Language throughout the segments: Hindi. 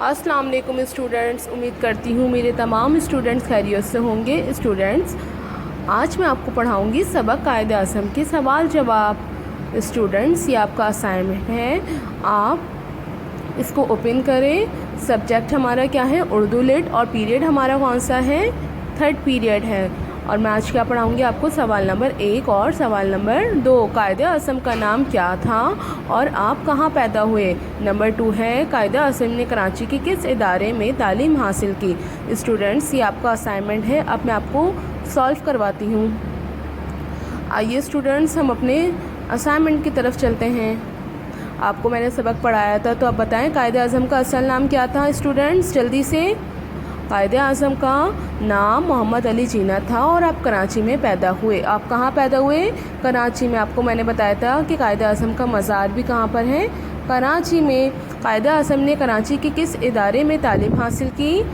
अस्सलाम वालेकुम स्टूडेंट्स, उम्मीद करती हूँ मेरे तमाम स्टूडेंट्स खैरियत से होंगे। स्टूडेंट्स, आज मैं आपको पढ़ाऊँगी सबक कायदे आज़म के सवाल जवाब। स्टूडेंट्स, ये आपका असाइनमेंट है, आप इसको ओपन करें। सब्जेक्ट हमारा क्या है? उर्दू लिट। और पीरियड हमारा कौन सा है? थर्ड पीरियड है। और मैं आज क्या पढ़ाऊँगी आपको? सवाल नंबर 1 और सवाल नंबर 2। कायदे आज़म का नाम क्या था और आप कहाँ पैदा हुए? नंबर 2 है, कायदे आज़म ने कराची के किस इदारे में तालीम हासिल की? स्टूडेंट्स, ये आपका असाइनमेंट है, अब मैं आपको सॉल्व करवाती हूँ। आइए स्टूडेंट्स, हम अपने असाइनमेंट की तरफ चलते हैं। आपको मैंने सबक पढ़ाया था, तो अब बताएं कायदे आज़म का असल नाम क्या था? स्टूडेंट्स, जल्दी से। कायदे आज़म का नाम मोहम्मद अली जीना था और आप कराची में पैदा हुए। आप कहाँ पैदा हुए? कराची में। आपको मैंने बताया था कि कायदे आज़म का मज़ार भी कहाँ पर है? कराची में। कायदे आज़म ने कराची के किस इदारे में तालीम हासिल की?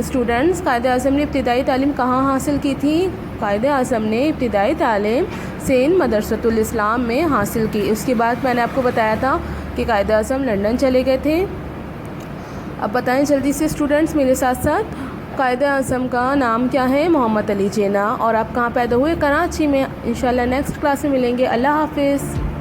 स्टूडेंट्स, कायदे आज़म ने इब्तिदाई तालीम कहाँ हासिल की थी? कायदे आज़म ने इब्तिदाई तालीम सेन मदरसतुल इस्लाम में हासिल की। उसके बाद मैंने आपको बताया था कि कायदे आज़म लंदन चले गए थे। अब बताएं जल्दी से स्टूडेंट्स मेरे साथ साथ, कायदे आज़म का नाम क्या है? मोहम्मद अली जिन्ना। और आप कहाँ पैदा हुए? कराची में। इंशाल्लाह नेक्स्ट क्लास में मिलेंगे। अल्लाह हाफिज़।